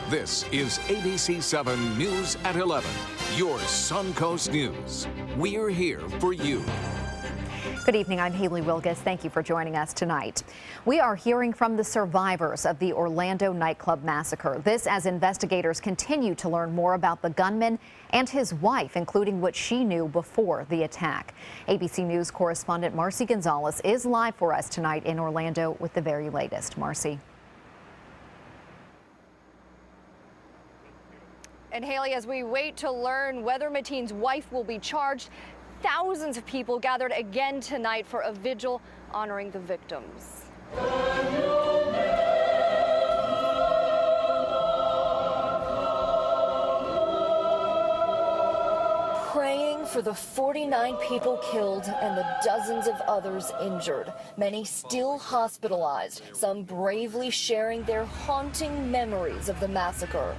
This is ABC 7 News at 11, your Suncoast News. We're here for you. Good evening, I'm Haley Wilgus. Thank you for joining us tonight. We are hearing from the survivors of the Orlando nightclub massacre. This as investigators continue to learn more about the gunman and his wife, including what she knew before the attack. ABC News correspondent Marcy Gonzalez is live for us tonight in Orlando with the very latest. Marcy. And Haley, as we wait to learn whether Mateen's wife will be charged, thousands of people gathered again tonight for a vigil honoring the victims. Praying for the 49 people killed and the dozens of others injured, many still hospitalized, some bravely sharing their haunting memories of the massacre.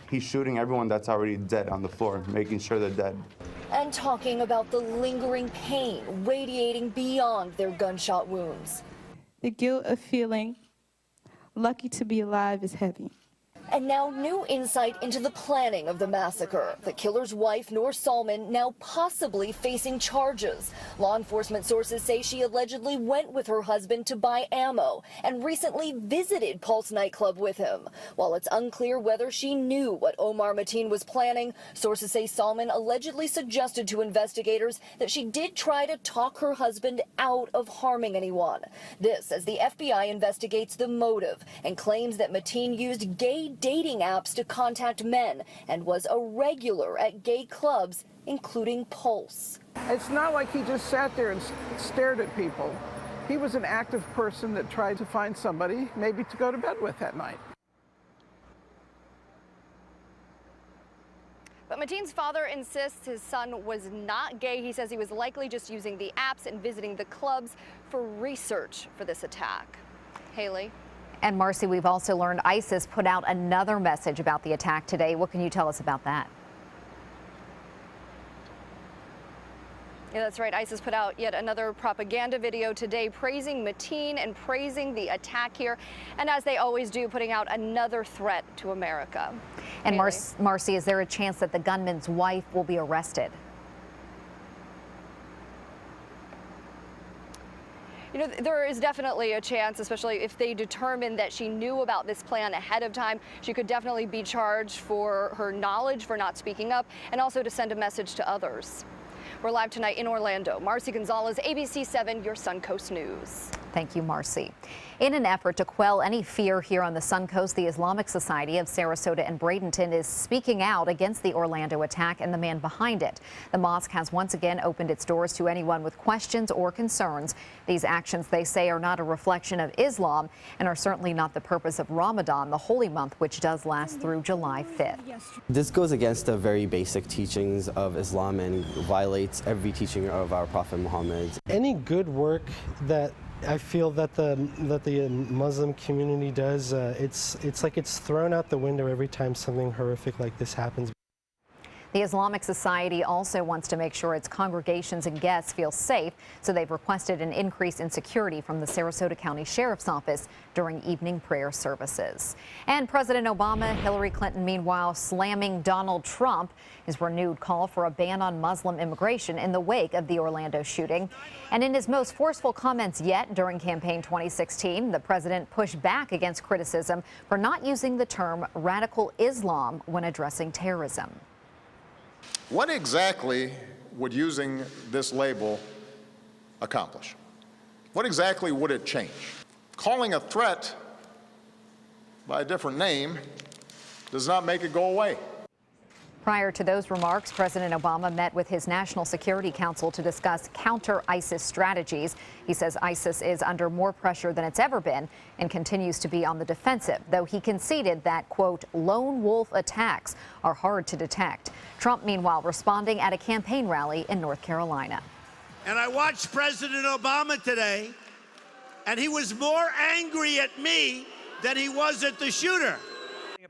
He's shooting everyone that's already dead on the floor, making sure they're dead. And talking about the lingering pain radiating beyond their gunshot wounds. The guilt of feeling lucky to be alive is heavy. And now new insight into the planning of the massacre. The killer's wife, Noor Salman, now possibly facing charges. Law enforcement sources say she allegedly went with her husband to buy ammo and recently visited Pulse nightclub with him. While it's unclear whether she knew what Omar Mateen was planning, sources say Salman allegedly suggested to investigators that she did try to talk her husband out of harming anyone. This as the FBI investigates the motive and claims that Mateen used gay dating apps to contact men and was a regular at gay clubs, including Pulse. It's not like he just sat there and stared at people. He was an active person that tried to find somebody maybe to go to bed with that night. But Mateen's father insists his son was not gay. He says he was likely just using the apps and visiting the clubs for research for this attack. Haley. And Marcy, we've also learned ISIS put out another message about the attack today. What can you tell us about that? Yeah, that's right. ISIS put out yet another propaganda video today praising Mateen and praising the attack here. And as they always do, putting out another threat to America. And Marcy, is there a chance that the gunman's wife will be arrested? You know, there is definitely a chance, especially if they determine that she knew about this plan ahead of time. She could definitely be charged for her knowledge for not speaking up and also to send a message to others. We're live tonight in Orlando. Marcy Gonzalez, ABC 7, your Suncoast News. Thank you, Marcy. In an effort to quell any fear here on the Suncoast, the Islamic Society of Sarasota and Bradenton is speaking out against the Orlando attack and the man behind it. The mosque has once again opened its doors to anyone with questions or concerns. These actions, they say, are not a reflection of Islam and are certainly not the purpose of Ramadan, the holy month, which does last through July 5th. This goes against the very basic teachings of Islam and violates every teaching of our Prophet Muhammad. Any good work that I feel that the Muslim community does, it's like it's thrown out the window every time something horrific like this happens. The Islamic Society also wants to make sure its congregations and guests feel safe, so they've requested an increase in security from the Sarasota County Sheriff's Office during evening prayer services. And President Obama, Hillary Clinton, meanwhile, slamming Donald Trump, his renewed call for a ban on Muslim immigration in the wake of the Orlando shooting. And in his most forceful comments yet during campaign 2016, the president pushed back against criticism for not using the term radical Islam when addressing terrorism. What exactly would using this label accomplish? What exactly would it change? Calling a threat by a different name does not make it go away. Prior to those remarks, President Obama met with his National Security Council to discuss counter-ISIS strategies. He says ISIS is under more pressure than it's ever been and continues to be on the defensive, though he conceded that, quote, lone wolf attacks are hard to detect. Trump, meanwhile, responding at a campaign rally in North Carolina. And I watched President Obama today, and he was more angry at me than he was at the shooter.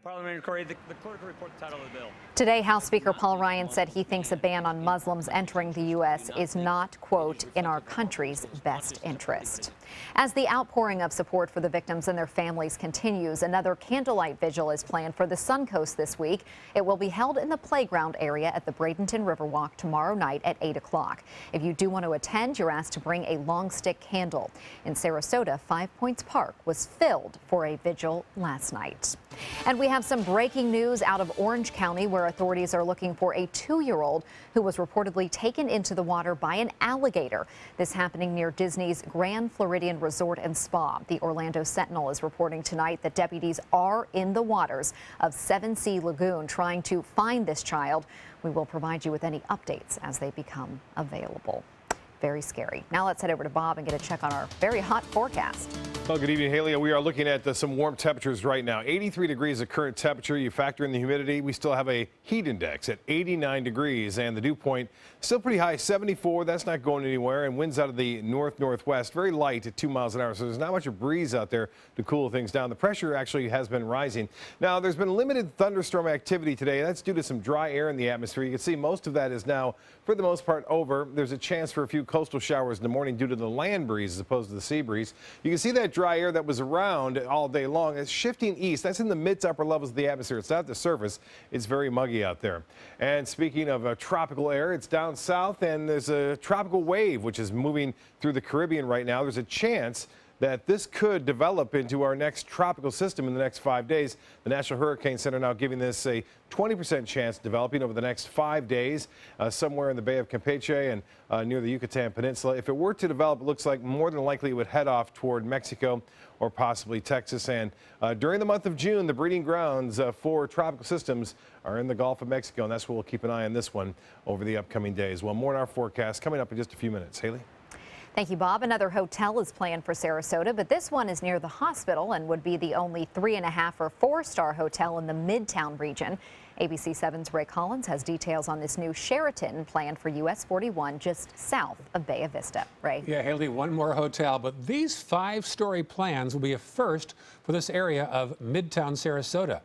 Parliamentary inquiry. The clerk will report the title of the bill. Today, House Speaker Paul Ryan said he thinks a ban on Muslims entering the U.S. is not, quote, in our country's best interest. As the outpouring of support for the victims and their families continues, another candlelight vigil is planned for the Suncoast this week. It will be held in the playground area at the Bradenton Riverwalk tomorrow night at 8 o'clock. If you do want to attend, you're asked to bring a long stick candle. In Sarasota, 5 Points Park was filled for a vigil last night. And we have some breaking news out of Orange County, where authorities are looking for a 2-year-old who was reportedly taken into the water by an alligator. This happening near Disney's Grand Floridian Resort and Spa. The Orlando Sentinel is reporting tonight that deputies are in the waters of Seven Sea Lagoon trying to find this child. We will provide you with any updates as they become available. Very scary. Now let's head over to Bob and get a check on our very hot forecast. Well, good evening, Haley. We are looking at some warm temperatures right now. 83 degrees of current temperature. You factor in the humidity. We still have a heat index at 89 degrees, and the dew point still pretty high, 74. That's not going anywhere, and winds out of the north-northwest, very light at 2 miles an hour. So there's not much of breeze out there to cool things down. The pressure actually has been rising. Now, there's been limited thunderstorm activity today. That's due to some dry air in the atmosphere. You can see most of that is now, for the most part, over. There's a chance for a few coastal showers in the morning due to the land breeze as opposed to the sea breeze. You can see that dry air that was around all day long is shifting east. That's in the mid to upper levels of the atmosphere. It's not the surface. It's very muggy out there. And speaking of tropical air, it's down south, and there's a tropical wave which is moving through the Caribbean right now. There's a chance that this could develop into our next tropical system in the next 5 days. The National Hurricane Center now giving this a 20% chance of developing over the next 5 days, somewhere in the Bay of Campeche and near the Yucatan Peninsula. If it were to develop, it looks like more than likely it would head off toward Mexico or possibly Texas. And during the month of June, the breeding grounds for tropical systems are in the Gulf of Mexico, and that's where we'll keep an eye on this one over the upcoming days. Well, more in our forecast coming up in just a few minutes. Haley? Thank you, Bob. Another hotel is planned for Sarasota, but this one is near the hospital and would be the only 3.5 or 4-star hotel in the Midtown region. ABC 7's Ray Collins has details on this new Sheraton planned for US 41 just south of Bay Vista. Ray? Yeah, Haley, one more hotel, but these 5-story plans will be a first for this area of Midtown Sarasota.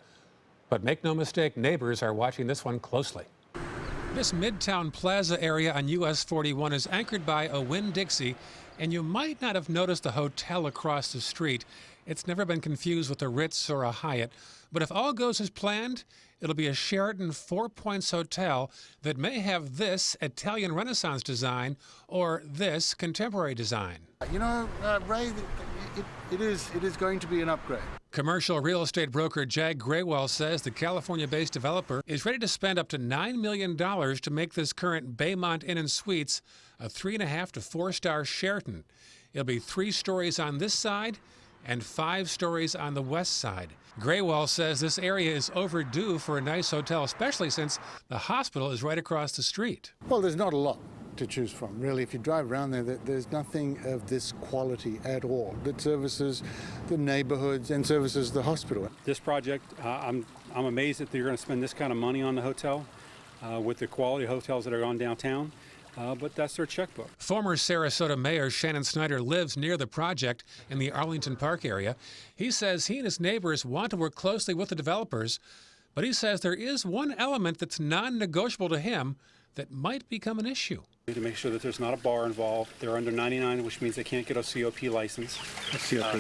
But make no mistake, neighbors are watching this one closely. This Midtown Plaza area on US 41 is anchored by a Winn-Dixie, and you might not have noticed the hotel across the street. It's never been confused with a Ritz or a Hyatt. But if all goes as planned, it'll be a Sheraton 4 Points hotel that may have this Italian Renaissance design or this contemporary design. You know, Ray, it is going to be an upgrade. Commercial real estate broker Jag Graywell says the California-based developer is ready to spend up to $9 million to make this current Baymont Inn & Suites a 3.5 to 4-star Sheraton. It'll be 3 stories on this side and 5 stories on the west side. Graywell says this area is overdue for a nice hotel, especially since the hospital is right across the street. Well, there's not a lot to choose from, really. If you drive around there, there's nothing of this quality at all that services the neighborhoods and services the hospital. This project, I'm amazed that they're going to spend this kind of money on the hotel with the quality hotels that are on downtown. But that's their checkbook. Former Sarasota Mayor Shannon Snyder lives near the project in the Arlington Park area. He says he and his neighbors want to work closely with the developers, but he says there is one element that's non-negotiable to him that might become an issue. To make sure that there's not a bar involved. They're under 99, which means they can't get a COP license. COP?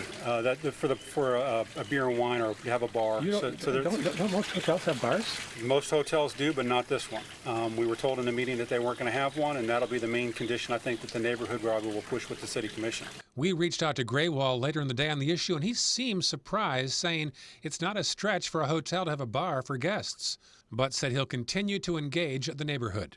For a beer and wine, or you have a bar. Don't most hotels have bars? Most hotels do, but not this one. We were told in the meeting that they weren't going to have one, and that'll be the main condition, I think, that the neighborhood will push with the city commission. We reached out to Graywell later in the day on the issue, and he seemed surprised, saying it's not a stretch for a hotel to have a bar for guests, but said he'll continue to engage the neighborhood.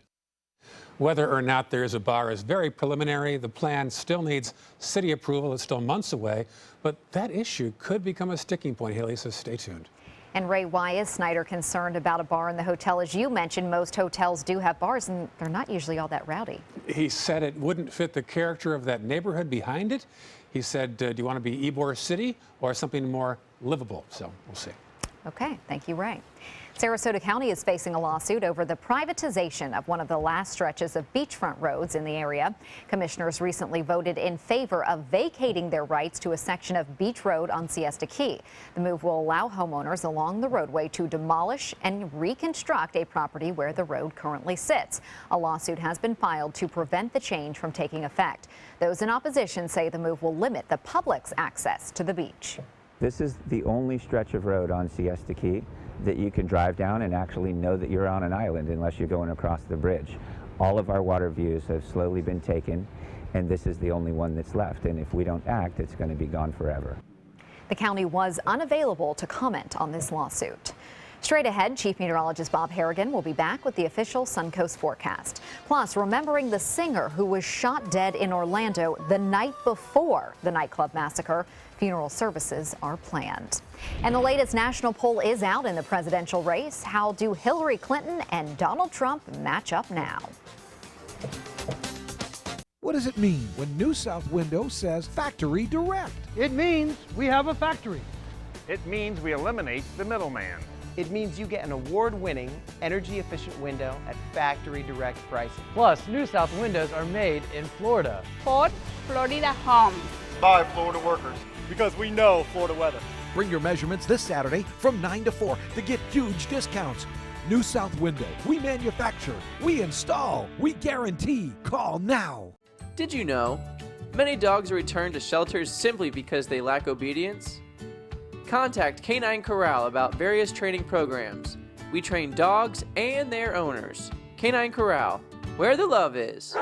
Whether or not there is a bar is very preliminary. The plan still needs city approval. It's still months away, but that issue could become a sticking point, Haley, so stay tuned. And Ray, why is Snyder concerned about a bar in the hotel? As you mentioned, most hotels do have bars, and they're not usually all that rowdy. He said it wouldn't fit the character of that neighborhood behind it. He said, do you want to be Ybor City or something more livable? So we'll see. Okay, thank you, Ray. Sarasota County is facing a lawsuit over the privatization of one of the last stretches of beachfront roads in the area. Commissioners recently voted in favor of vacating their rights to a section of Beach Road on Siesta Key. The move will allow homeowners along the roadway to demolish and reconstruct a property where the road currently sits. A lawsuit has been filed to prevent the change from taking effect. Those in opposition say the move will limit the public's access to the beach. This is the only stretch of road on Siesta Key that you can drive down and actually know that you're on an island unless you're going across the bridge. All of our water views have slowly been taken, and this is the only one that's left. And if we don't act, it's going to be gone forever. The county was unavailable to comment on this lawsuit. Straight ahead, Chief Meteorologist Bob Harrigan will be back with the official Suncoast forecast. Plus, remembering the singer who was shot dead in Orlando the night before the nightclub massacre. Funeral services are planned. And the latest national poll is out in the presidential race. How do Hillary Clinton and Donald Trump match up now? What does it mean when New South Window says factory direct? It means we have a factory. It means we eliminate the middleman. It means you get an award-winning, energy-efficient window at factory direct pricing. Plus, New South windows are made in Florida. Ford Florida Homes. By Florida workers. Because we know Florida weather. Bring your measurements this Saturday from 9 to 4 to get huge discounts. New South Window. We manufacture, we install, we guarantee. Call now. Did you know many dogs are returned to shelters simply because they lack obedience? Contact Canine Corral about various training programs. We train dogs and their owners. Canine Corral, where the love is.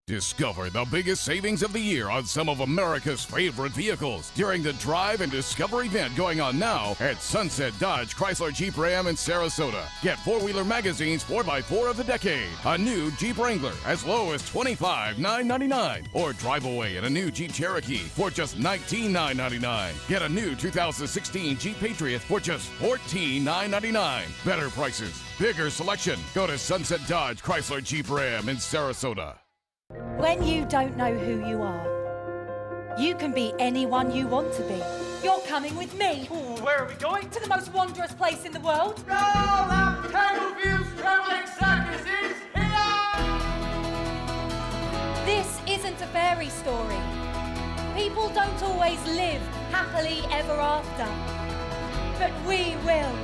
Discover the biggest savings of the year on some of America's favorite vehicles during the Drive and Discover event going on now at Sunset Dodge Chrysler Jeep Ram in Sarasota. Get Four-Wheeler Magazine's 4x4 of the decade, a new Jeep Wrangler as low as $25,999, or drive away in a new Jeep Cherokee for just $19,999. Get a new 2016 Jeep Patriot for just $14,999. Better prices, bigger selection. Go to Sunset Dodge Chrysler Jeep Ram in Sarasota. When you don't know who you are, you can be anyone you want to be. You're coming with me. Ooh, where are we going? To the most wondrous place in the world. Go! The Tangle Views Traveling Circus is here! This isn't a fairy story. People don't always live happily ever after. But we will.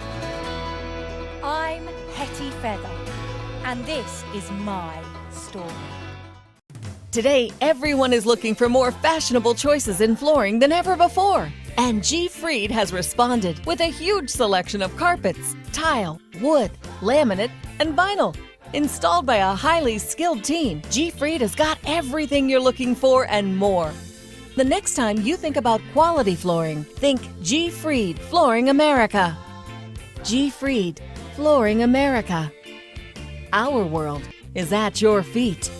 I'm Hetty Feather, and this is my story. Today, everyone is looking for more fashionable choices in flooring than ever before. And G. Fried has responded with a huge selection of carpets, tile, wood, laminate, and vinyl. Installed by a highly skilled team, G. Fried has got everything you're looking for and more. The next time you think about quality flooring, think G. Fried Flooring America. G. Fried Flooring America. Our world is at your feet.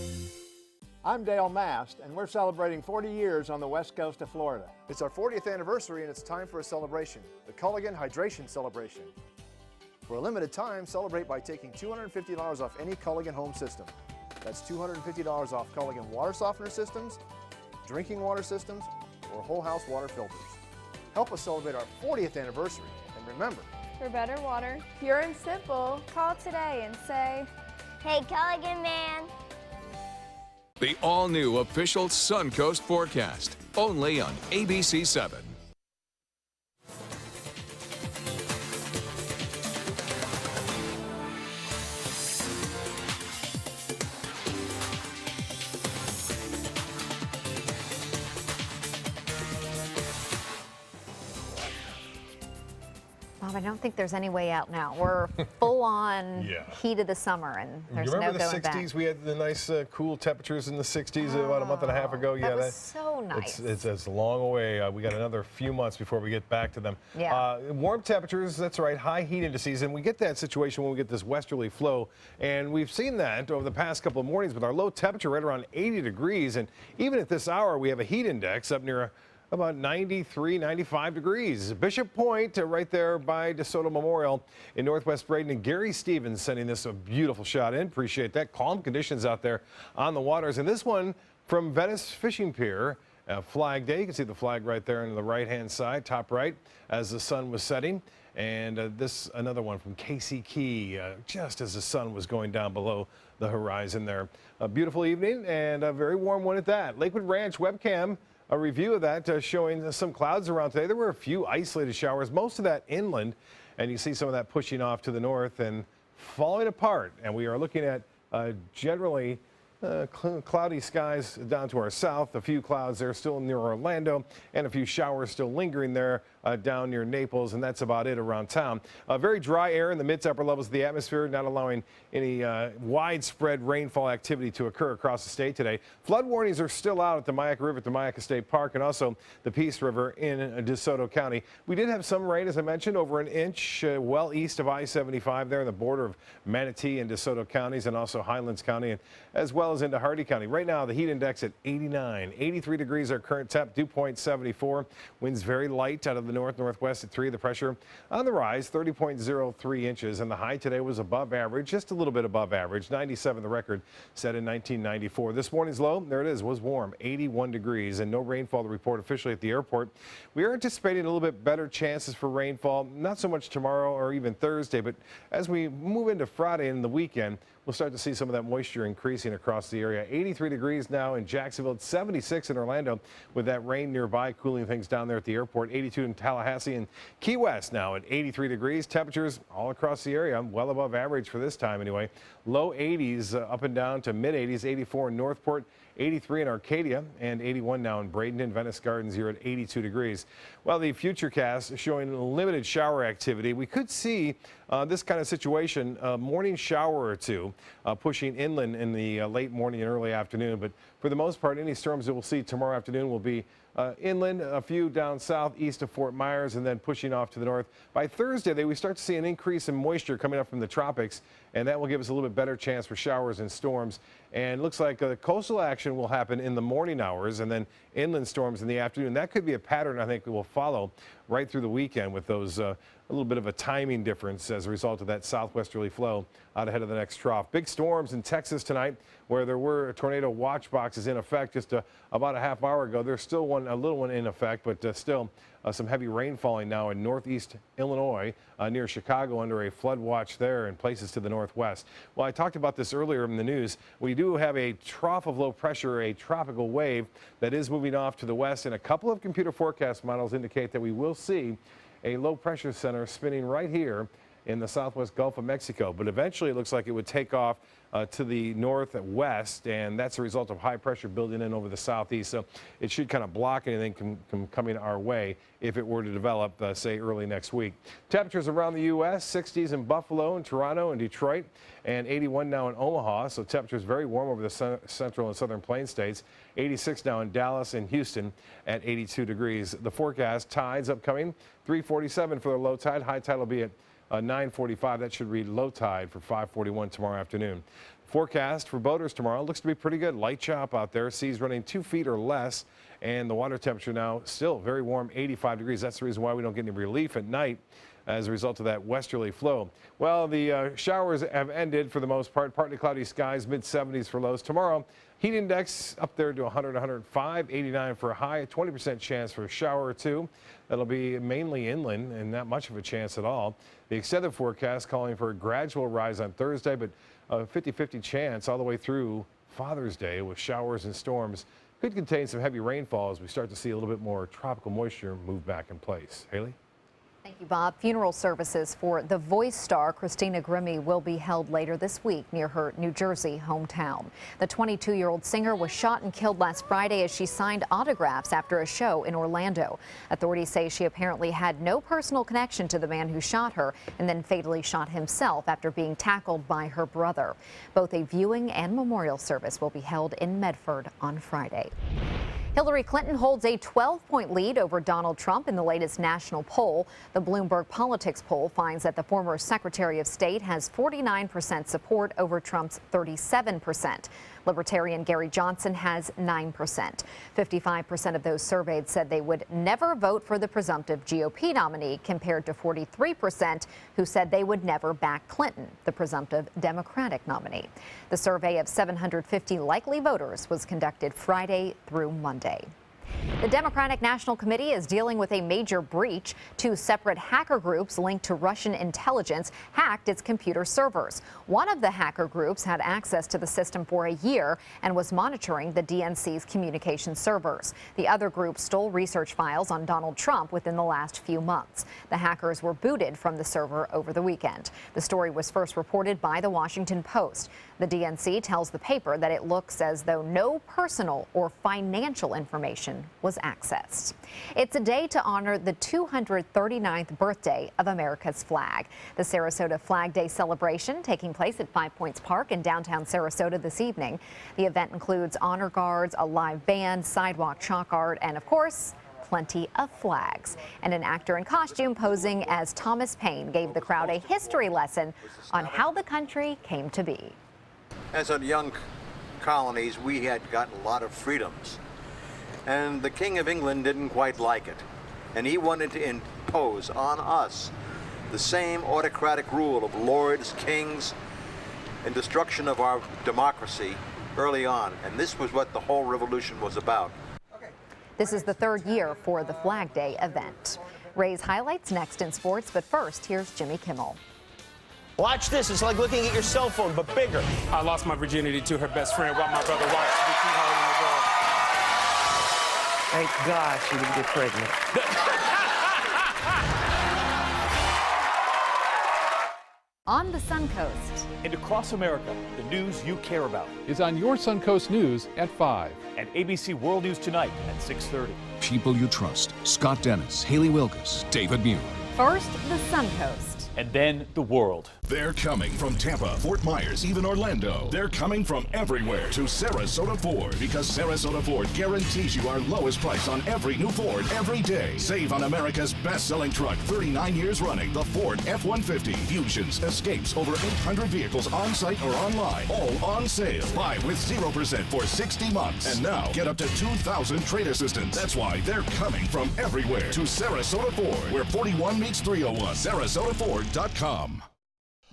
I'm Dale Mast, and we're celebrating 40 years on the west coast of Florida. It's our 40th anniversary, and it's time for a celebration, the Culligan Hydration Celebration. For a limited time, celebrate by taking $250 off any Culligan home system. That's $250 off Culligan water softener systems, drinking water systems, or whole house water filters. Help us celebrate our 40th anniversary, and remember, for better water, pure and simple, call today and say, "Hey, Culligan man." The all-new official Suncoast forecast, only on ABC 7. Bob, I don't think there's any way out now. We're full on heat of the summer, and there's no going back. You remember the 60s? We had the nice cool temperatures in the 60s about a month and a half ago. That was so nice. It's long away. We got another few months before we get back to them. Yeah. Warm temperatures, that's right, high heat indices, and we get that situation when we get this westerly flow, and we've seen that over the past couple of mornings with our low temperature right around 80 degrees, and even at this hour, we have a heat index up near about 93, 95 degrees. Bishop Point, right there by DeSoto Memorial in Northwest Braden. And Gary Stevens sending this a beautiful shot in. Appreciate that. Calm conditions out there on the waters. And this one from Venice Fishing Pier. Flag Day. You can see the flag right there on the right-hand side, top right, as the sun was setting. And this another one from Casey Key, just as the sun was going down below the horizon there. A beautiful evening and a very warm one at that. Lakewood Ranch webcam, a review of that showing some clouds around today. There were a few isolated showers, most of that inland, and you see some of that pushing off to the north and falling apart. And we are looking at generally cloudy skies down to our south. A few clouds there still near Orlando, and a few showers still lingering there down near Naples, and that's about it around town. Very dry air in the mid to upper levels of the atmosphere, not allowing any widespread rainfall activity to occur across the state today. Flood warnings are still out at the Myakka River at the Myakka State Park and also the Peace River in DeSoto County. We did have some rain, as I mentioned, over an inch well east of I-75 there on the border of Manatee and DeSoto counties, and also Highlands County, and as well as into Hardy County. Right now, the heat index at 89, 83 degrees our current temp, dew point 74. Winds very light out of the northwest at 3. The pressure on the rise, 30.03 inches, and the high today was above average, just a little bit above average. 97 the record set in 1994. This morning's low, there it is, was warm, 81 degrees, and no rainfall to report officially at the airport. We are anticipating a little bit better chances for rainfall, not so much tomorrow or even Thursday, but as we move into Friday and the weekend, we'll start to see some of that moisture increasing across the area. 83 degrees now in Jacksonville, 76 in Orlando with that rain nearby, cooling things down there at the airport. 82 in Tallahassee and Key West now at 83 degrees. Temperatures all across the area, well above average for this time anyway. Low 80s up and down to mid 80s, 84 in Northport, 83 in Arcadia, and 81 now in Bradenton. Venice Gardens here at 82 degrees. Well, the Futurecast is showing limited shower activity. We could see this kind of situation, a morning shower or two pushing inland in the late morning and early afternoon. But for the most part, any storms that we'll see tomorrow afternoon will be inland, a few down south east of Fort Myers, and then pushing off to the north. By Thursday, we start to see an increase in moisture coming up from the tropics, and that will give us a little bit better chance for showers and storms. And it looks like coastal action will happen in the morning hours and then inland storms in the afternoon. That could be a pattern I think we will follow right through the weekend with those a little bit of a timing difference as a result of that southwesterly flow out ahead of the next trough. Big storms in Texas tonight where there were tornado watch boxes in effect just about a half hour ago. There's still a little one in effect, but still some heavy rain falling now in northeast Illinois near Chicago under a flood watch there and places to the northwest. Well, I talked about this earlier in the news. We do have a trough of low pressure, a tropical wave that is moving off to the west, and a couple of computer forecast models indicate that we will see a low pressure center spinning right here in the southwest Gulf of Mexico. But eventually it looks like it would take off to the northwest, and that's a result of high pressure building in over the southeast. So it should kind of block anything coming our way if it were to develop, say, early next week. Temperatures around the U.S., 60s in Buffalo and Toronto and Detroit, and 81 now in Omaha. So temperatures very warm over the central and southern plain states. 86 now in Dallas and Houston at 82 degrees. The forecast, tides upcoming, 3:47 for the low tide. High tide will be at 9:45. That should read low tide for 5:41 tomorrow afternoon. Forecast for boaters tomorrow looks to be pretty good. Light chop out there. Seas running 2 feet or less. And the water temperature now still very warm, 85 degrees. That's the reason why we don't get any relief at night as a result of that westerly flow. Well, the showers have ended for the most part. Partly cloudy skies, mid-70s for lows. Tomorrow, heat index up there to 100, 105, 89 for a high, 20% chance for a shower or two. That'll be mainly inland and not much of a chance at all. The extended forecast calling for a gradual rise on Thursday, but a 50-50 chance all the way through Father's Day with showers and storms. Could contain some heavy rainfall as we start to see a little bit more tropical moisture move back in place. Haley? Thank you, Bob. Funeral services for The Voice star Christina Grimmie will be held later this week near her New Jersey hometown. The 22-year-old singer was shot and killed last Friday as she signed autographs after a show in Orlando. Authorities say she apparently had no personal connection to the man who shot her and then fatally shot himself after being tackled by her brother. Both a viewing and memorial service will be held in Medford on Friday. Hillary Clinton holds a 12-point lead over Donald Trump in the latest national poll. The Bloomberg Politics poll finds that the former Secretary of State has 49% support over Trump's 37%. Libertarian Gary Johnson has 9%. 55% of those surveyed said they would never vote for the presumptive GOP nominee, compared to 43% who said they would never back Clinton, the presumptive Democratic nominee. The survey of 750 likely voters was conducted Friday through Monday. The Democratic National Committee is dealing with a major breach. 2 separate hacker groups linked to Russian intelligence hacked its computer servers. One of the hacker groups had access to the system for a year and was monitoring the DNC's communication servers. The other group stole research files on Donald Trump within the last few months. The hackers were booted from the server over the weekend. The story was first reported by the Washington Post. The DNC tells the paper that it looks as though no personal or financial information was accessed. It's a day to honor the 239th birthday of America's flag. The Sarasota Flag Day celebration taking place at 5 Points Park in downtown Sarasota this evening. The event includes honor guards, a live band, sidewalk chalk art, and of course, plenty of flags. And an actor in costume posing as Thomas Paine gave the crowd a history lesson on how the country came to be. As a young colonies, we had gotten a lot of freedoms. And the King of England didn't quite like it. And he wanted to impose on us the same autocratic rule of lords, kings, and destruction of our democracy early on. And this was what the whole revolution was about. This is the 3rd year for the Flag Day event. Ray's highlights next in sports, but first, here's Jimmy Kimmel. Watch this. It's like looking at your cell phone, but bigger. I lost my virginity to her best friend while my brother watched me keep holding the door. Thank God she didn't get pregnant. On the Suncoast. And across America, the news you care about is on your Suncoast News at 5. And ABC World News Tonight at 6:30. People you trust. Scott Dennis, Haley Wilkes, David Muir. First, the Suncoast. And then the world. They're coming from Tampa, Fort Myers, even Orlando. They're coming from everywhere to Sarasota Ford, because Sarasota Ford guarantees you our lowest price on every new Ford every day. Save on America's best-selling truck, 39 years running, the Ford F-150. Fusions, Escapes, over 800 vehicles on site or online, all on sale. Buy with 0% for 60 months. And now, get up to 2,000 trade assistance. That's why they're coming from everywhere to Sarasota Ford, where 41 meets 301. SarasotaFord.com.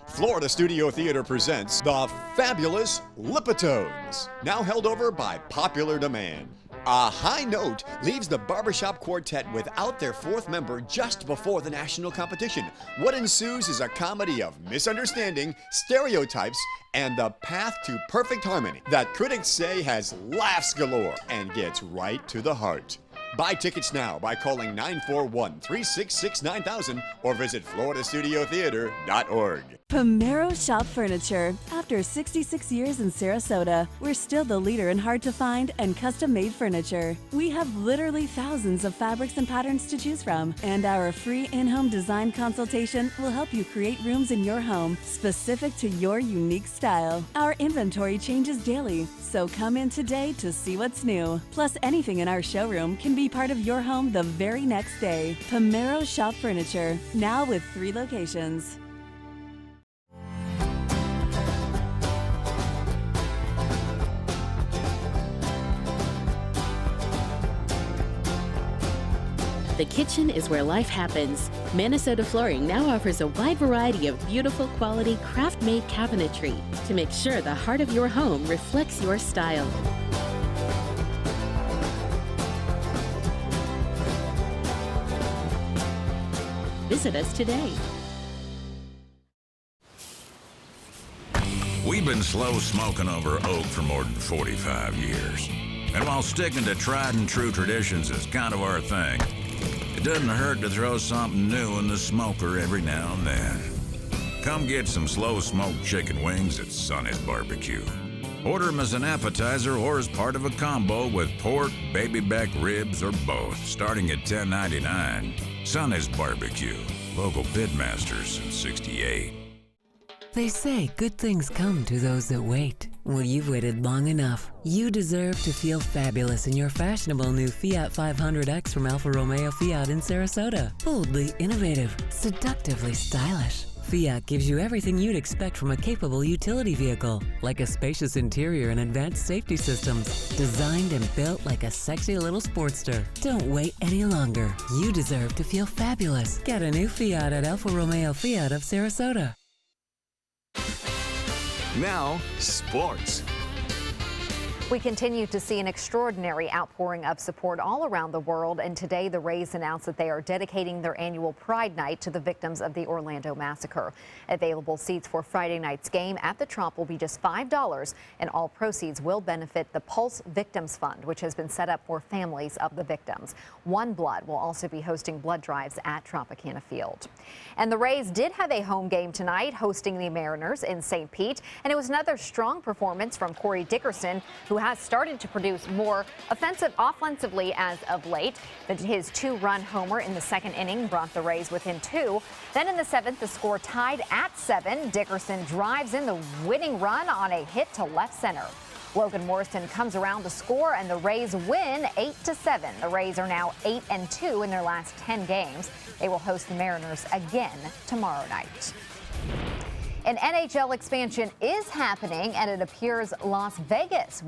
Florida Studio Theater presents the fabulous Lipitones, now held over by popular demand. A high note leaves the Barbershop Quartet without their 4th member just before the national competition. What ensues is a comedy of misunderstanding, stereotypes, and the path to perfect harmony that critics say has laughs galore and gets right to the heart. Buy tickets now by calling 941-366-9000 or visit floridastudiotheater.org. Pomero Shop Furniture. After 66 years in Sarasota, we're still the leader in hard-to-find and custom-made furniture. We have literally thousands of fabrics and patterns to choose from, and our free in-home design consultation will help you create rooms in your home specific to your unique style. Our inventory changes daily, so come in today to see what's new. Plus, anything in our showroom can be part of your home the very next day. Pomero Shop Furniture, now with 3 locations. The kitchen is where life happens. Minnesota Flooring now offers a wide variety of beautiful quality craft-made cabinetry to make sure the heart of your home reflects your style. Visit us today. We've been slow smoking over oak for more than 45 years. And while sticking to tried and true traditions is kind of our thing, it doesn't hurt to throw something new in the smoker every now and then. Come get some slow smoked chicken wings at Sonny's Barbecue. Order them as an appetizer or as part of a combo with pork, baby back ribs, or both, starting at $10.99. Sonny's Barbecue, local pitmasters since '68. They say good things come to those that wait. Well, you've waited long enough. You deserve to feel fabulous in your fashionable new Fiat 500X from Alfa Romeo Fiat in Sarasota. Boldly innovative, seductively stylish. Fiat gives you everything you'd expect from a capable utility vehicle, like a spacious interior and advanced safety systems, designed and built like a sexy little Sportster. Don't wait any longer. You deserve to feel fabulous. Get a new Fiat at Alfa Romeo Fiat of Sarasota. Now, sports. We continue to see an extraordinary outpouring of support all around the world, and today the Rays announced that they are dedicating their annual Pride Night to the victims of the Orlando massacre. Available seats for Friday night's game at the Trop will be just $5, and all proceeds will benefit the Pulse Victims Fund, which has been set up for families of the victims. One Blood will also be hosting blood drives at Tropicana Field. And the Rays did have a home game tonight, hosting the Mariners in St. Pete, and it was another strong performance from Corey Dickerson, who has started to produce more offensively as of late. His two-run homer in the second inning brought the Rays within 2. Then in the 7th, the score tied at 7. Dickerson drives in the winning run on a hit to left center. Logan Morrison comes around to score, and the Rays win 8-7. The Rays are now 8-2 in their last 10 games. They will host the Mariners again tomorrow night. An NHL expansion is happening, and it appears Las Vegas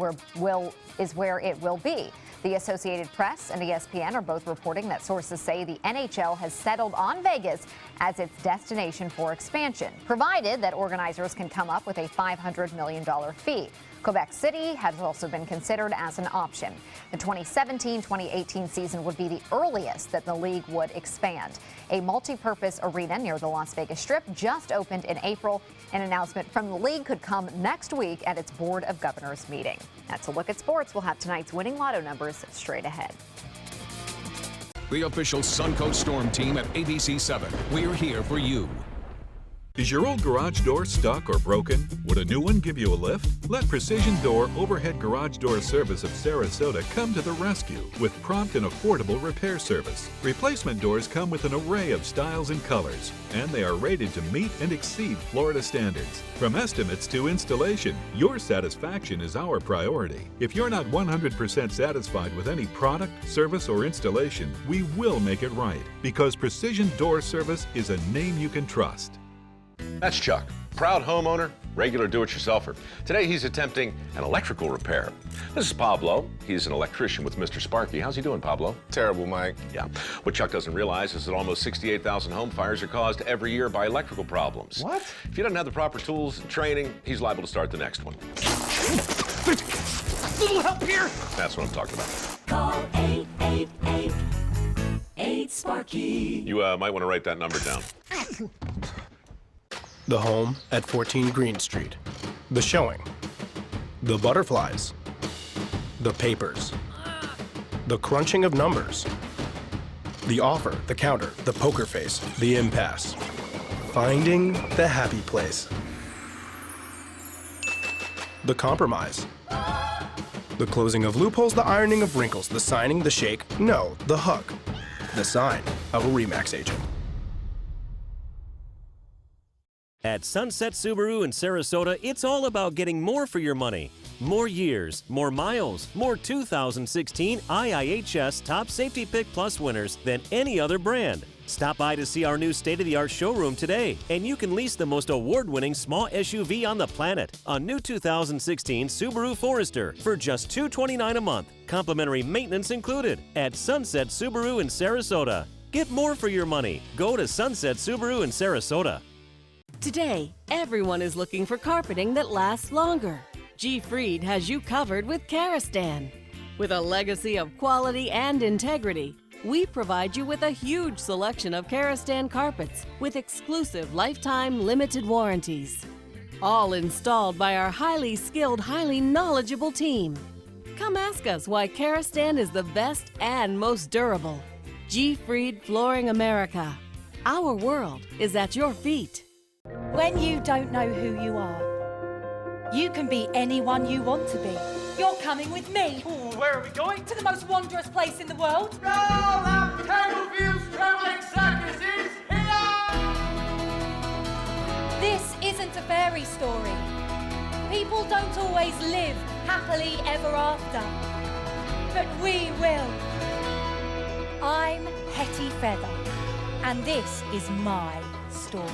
is where it will be. The Associated Press and ESPN are both reporting that sources say the NHL has settled on Vegas as its destination for expansion, provided that organizers can come up with a $500 million fee. Quebec City has also been considered as an option. The 2017-2018 season would be the earliest that the league would expand. A multi-purpose arena near the Las Vegas Strip just opened in April. An announcement from the league could come next week at its Board of Governors meeting. That's a look at sports. We'll have tonight's winning lotto numbers straight ahead. The official Suncoast Storm team at ABC7. We're here for you. Is your old garage door stuck or broken? Would a new one give you a lift? Let Precision Door Overhead Garage Door Service of Sarasota come to the rescue with prompt and affordable repair service. Replacement doors come with an array of styles and colors, and they are rated to meet and exceed Florida standards. From estimates to installation, your satisfaction is our priority. If you're not 100% satisfied with any product, service, or installation, we will make it right, because Precision Door Service is a name you can trust. That's Chuck, proud homeowner, regular do-it-yourselfer. Today he's attempting an electrical repair. This is Pablo. He's an electrician with Mr. Sparky. How's he doing, Pablo? Terrible, Mike. Yeah. What Chuck doesn't realize is that almost 68,000 home fires are caused every year by electrical problems. What? If he doesn't have the proper tools and training, he's liable to start the next one. Little help here! That's what I'm talking about. Call 888-8-SPARKY. You might want to write that number down. The home at 14 Green Street. The showing. The butterflies. The papers. The crunching of numbers. The offer, the counter, the poker face, the impasse. Finding the happy place. The compromise. The closing of loopholes, the ironing of wrinkles, the signing, the shake, no, the hug. The sign of a RE/MAX agent. At Sunset Subaru in Sarasota, it's all about getting more for your money. More years, more miles, more 2016 IIHS Top Safety Pick Plus winners than any other brand. Stop by to see our new state-of-the-art showroom today, and you can lease the most award-winning small SUV on the planet, a new 2016 Subaru Forester, for just $229 a month. Complimentary maintenance included at Sunset Subaru in Sarasota. Get more for your money. Go to Sunset Subaru in Sarasota. Today, everyone is looking for carpeting that lasts longer. G. Fried has you covered with Karastan. With a legacy of quality and integrity, we provide you with a huge selection of Karastan carpets with exclusive lifetime limited warranties. All installed by our highly skilled, highly knowledgeable team. Come ask us why Karastan is the best and most durable. G. Fried Flooring America. Our world is at your feet. When you don't know who you are, you can be anyone you want to be. You're coming with me. Ooh, where are we going? To the most wondrous place in the world. Roll-Up Tangleviews Traveling Circus is here! This isn't a fairy story. People don't always live happily ever after. But we will. I'm Hetty Feather, and this is my story.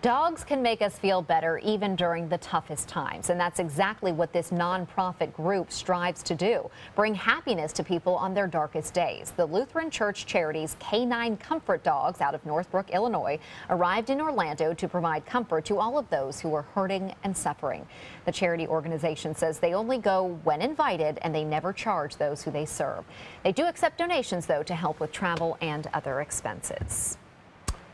Dogs can make us feel better even during the toughest times, and that's exactly what this nonprofit group strives to do, bring happiness to people on their darkest days. The Lutheran Church Charities Canine Comfort Dogs out of Northbrook, Illinois, arrived in Orlando to provide comfort to all of those who are hurting and suffering. The charity organization says they only go when invited, and they never charge those who they serve. They do accept donations, though, to help with travel and other expenses.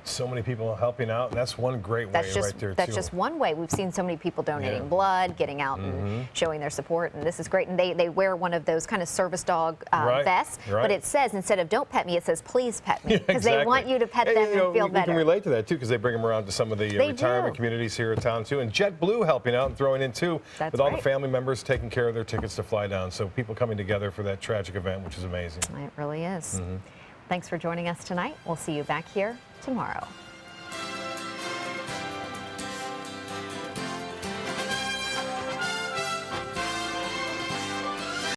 So many people helping out, and that's one great way right there, too. That's just one way. We've seen so many people donating blood, getting out and showing their support, and this is great. And they wear one of those kind of service dog vests, but it says, instead of "don't pet me," it says "please pet me," because they want you to pet them and feel better. We can relate to that, too, because they bring them around to some of the retirement communities here in town, too. And JetBlue helping out and throwing in, too, with all the family members taking care of their tickets to fly down. So people coming together for that tragic event, which is amazing. It really is. Thanks for joining us tonight. We'll see you back here tomorrow.